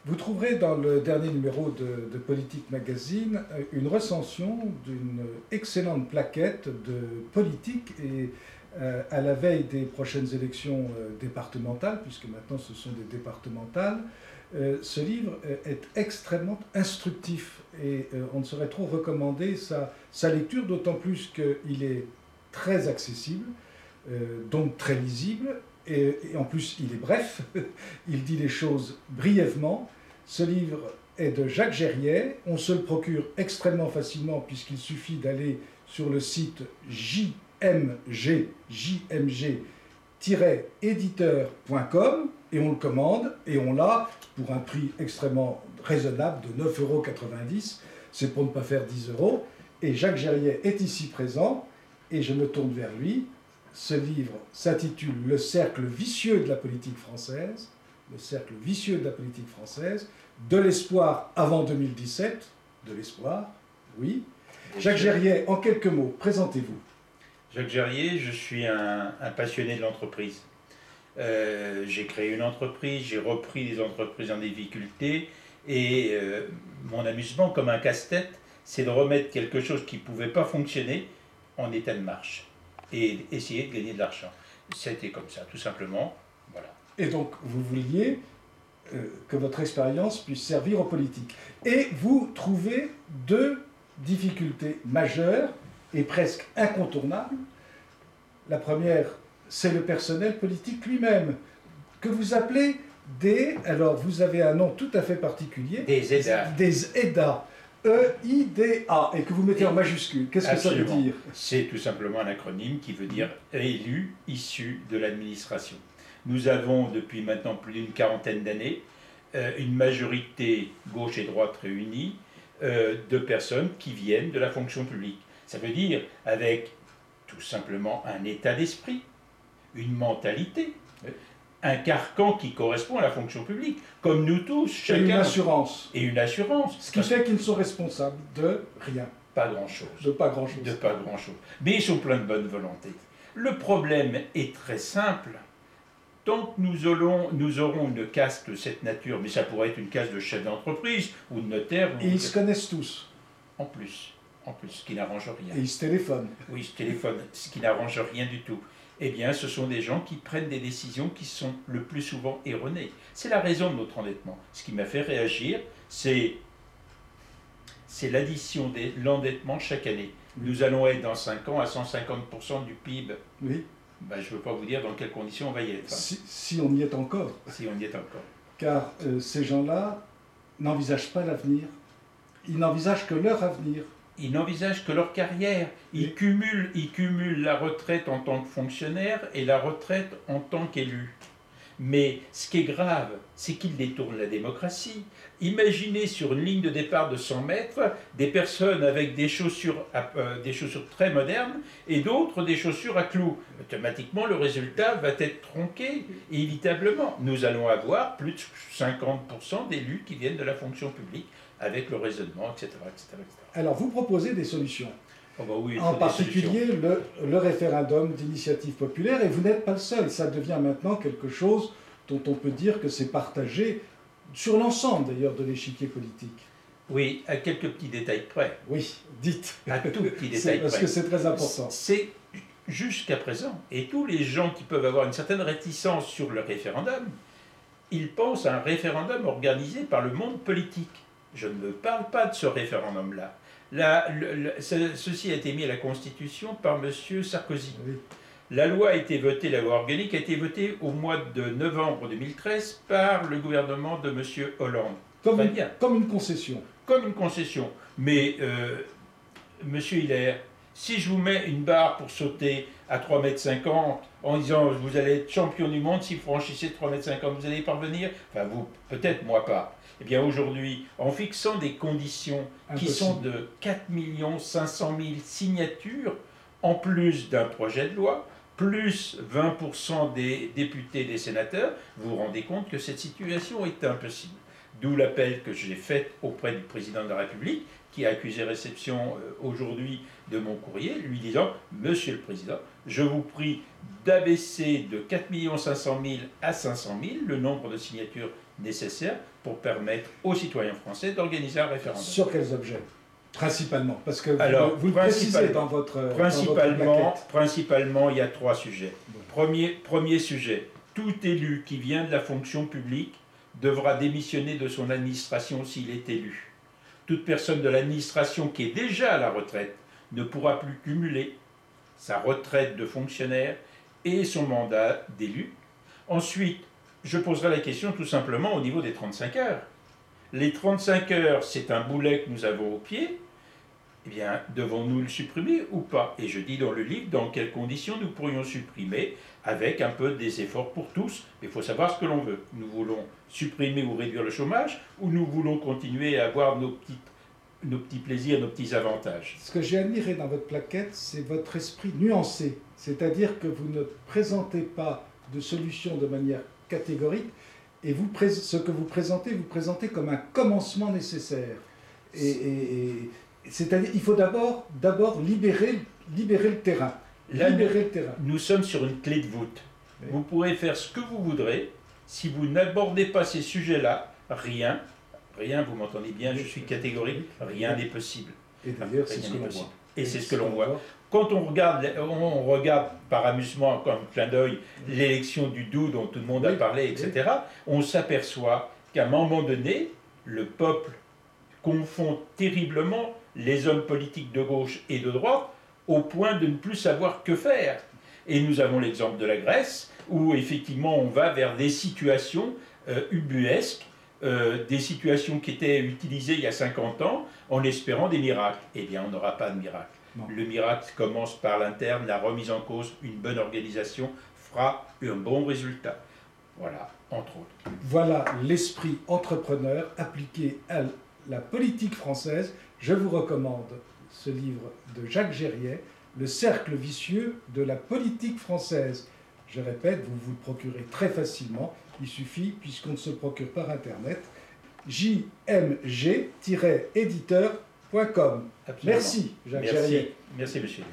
Vous trouverez dans le dernier numéro de Politique Magazine une recension d'une excellente plaquette de politique et à la veille des prochaines élections départementales, puisque maintenant ce sont des départementales, ce livre est extrêmement instructif et on ne saurait trop recommander sa lecture, d'autant plus qu'il est très accessible, donc très lisible, et en plus il est bref, il dit les choses brièvement. Ce livre est de Jacques Gerrier, on se le procure extrêmement facilement puisqu'il suffit d'aller sur le site jmg-éditeur.com et on le commande et on l'a pour un prix extrêmement raisonnable de 9,90 €, c'est pour ne pas faire 10 €, et Jacques Gerrier est ici présent et je me tourne vers lui. Ce livre s'intitule « Le cercle vicieux de la politique française », le cercle vicieux de la politique française, de l'espoir avant 2017, de l'espoir, oui. Jacques Gerrier, en quelques mots, présentez-vous. Jacques Gerrier, je suis un passionné de l'entreprise. J'ai créé une entreprise, j'ai repris des entreprises en difficulté, et mon amusement, comme un casse-tête, c'est de remettre quelque chose qui ne pouvait pas fonctionner en état de marche et essayer de gagner de l'argent. C'était comme ça, tout simplement. Voilà. Et donc, vous vouliez que votre expérience puisse servir aux politiques. Et vous trouvez deux difficultés majeures et presque incontournables. La première, c'est le personnel politique lui-même, que vous appelez alors vous avez un nom tout à fait particulier. Des EDA. Des EDA. E-I-D-A, et que vous mettez en majuscule. Qu'est-ce que ça veut dire? C'est tout simplement un acronyme qui veut dire élu, issu de l'administration. Nous avons depuis maintenant plus d'une quarantaine d'années une majorité gauche et droite réunie de personnes qui viennent de la fonction publique. Ça veut dire avec tout simplement un état d'esprit, une mentalité, un carcan qui correspond à la fonction publique, comme nous tous, chacun. Et une assurance. Et une assurance. Ce qui fait qu'ils ne sont responsables de rien. Pas grand-chose. De pas grand-chose. De pas grand-chose. Mais ils sont pleins de bonne volonté. Le problème est très simple. Tant que nous aurons une caste de cette nature, mais ça pourrait être une caste de chef d'entreprise ou de notaire. Et ils se connaissent tous. En plus, ce qui n'arrange rien. Et ils se téléphonent. Oui, ils se téléphonent, ce qui n'arrange rien du tout. Eh bien, ce sont des gens qui prennent des décisions qui sont le plus souvent erronées. C'est la raison de notre endettement. Ce qui m'a fait réagir, c'est l'addition de l'endettement chaque année. Oui. Nous allons être dans 5 ans à 150% du PIB. Oui. Ben, je ne veux pas vous dire dans quelles conditions on va y être. Si on y est encore. Si on y est encore. Car ces gens-là n'envisagent pas l'avenir. Ils n'envisagent que leur avenir. Ils n'envisagent que leur carrière. Ils cumulent la retraite en tant que fonctionnaire et la retraite en tant qu'élu. Mais ce qui est grave, c'est qu'ils détournent la démocratie. Imaginez sur une ligne de départ de 100 mètres des personnes avec des chaussures très modernes et d'autres des chaussures à clous. Automatiquement, le résultat va être tronqué, inévitablement. Nous allons avoir plus de 50% d'élus qui viennent de la fonction publique avec le raisonnement, etc., etc., etc. Alors, vous proposez des solutions. Oh bah oui, en particulier le référendum d'initiative populaire, et vous n'êtes pas le seul. Ça devient maintenant quelque chose dont on peut dire que c'est partagé sur l'ensemble d'ailleurs de l'échiquier politique. Oui, à quelques petits détails près. Oui, dites. À tout petits détails près. Parce que c'est très important. C'est jusqu'à présent, et tous les gens qui peuvent avoir une certaine réticence sur le référendum, ils pensent à un référendum organisé par le monde politique. Je ne parle pas de ce référendum-là. Ceci a été mis à la Constitution par M. Sarkozy. Oui. La loi a été votée, la loi organique a été votée au mois de novembre 2013 par le gouvernement de M. Hollande. Comme une concession. Comme une concession. Mais, M. Hilaire, si je vous mets une barre pour sauter à 3,50 m en disant vous allez être champion du monde si vous franchissez 3,50 m, vous allez y parvenir? Enfin, vous, peut-être, moi pas. Eh bien aujourd'hui, en fixant des conditions qui sont de 4 500 000 signatures, en plus d'un projet de loi, plus 20% des députés et des sénateurs, vous vous rendez compte que cette situation est impossible. D'où l'appel que j'ai fait auprès du président de la République, qui a accusé réception aujourd'hui de mon courrier, lui disant « Monsieur le Président, je vous prie d'abaisser de 4 500 000 à 500 000 le nombre de signatures nécessaires pour permettre aux citoyens français d'organiser un référendum. » Sur quels objets? Principalement, parce que vous le précisez dans votre Principalement, il y a 3 sujets. Bon. Premier sujet, tout élu qui vient de la fonction publique devra démissionner de son administration s'il est élu. Toute personne de l'administration qui est déjà à la retraite ne pourra plus cumuler sa retraite de fonctionnaire et son mandat d'élu. Ensuite, je poserai la question tout simplement au niveau des 35 heures. Les 35 heures, c'est un boulet que nous avons au pied. Eh bien, devons-nous le supprimer ou pas? Et je dis dans le livre dans quelles conditions nous pourrions supprimer, avec un peu des efforts pour tous. Mais il faut savoir ce que l'on veut. Nous voulons supprimer ou réduire le chômage, ou nous voulons continuer à avoir nos petits plaisirs, nos petits avantages? Ce que j'ai admiré dans votre plaquette, c'est votre esprit nuancé. C'est-à-dire que vous ne présentez pas de solution de manière catégorique, et ce que vous présentez comme un commencement nécessaire. C'est-à-dire qu'il faut d'abord libérer le terrain. Là, nous sommes sur une clé de voûte. Oui. Vous pourrez faire ce que vous voudrez. Si vous n'abordez pas ces sujets-là, rien, vous m'entendez bien, je suis catégorique, rien n'est possible. Et d'ailleurs, c'est ce que l'on voit. Et c'est ce que l'on voit. Quand on regarde par amusement, comme clin d'œil, l'élection du Doubs dont tout le monde a parlé, etc., on s'aperçoit qu'à un moment donné, le peuple confond terriblement les hommes politiques de gauche et de droite au point de ne plus savoir que faire. Et nous avons l'exemple de la Grèce, où effectivement on va vers des situations ubuesques, des situations qui étaient utilisées il y a 50 ans en espérant des miracles. Eh bien, on n'aura pas de miracle. Non. Le miracle commence par l'interne, la remise en cause, une bonne organisation fera un bon résultat. Voilà, entre autres. Voilà l'esprit entrepreneur appliqué à la politique française. Je vous recommande ce livre de Jacques Gériet, Le cercle vicieux de la politique française. Je répète, vous vous le procurez très facilement. Il suffit, puisqu'on ne se procure par Internet, jmg-éditeur.com. Merci, Jacques Gériet. Merci, monsieur.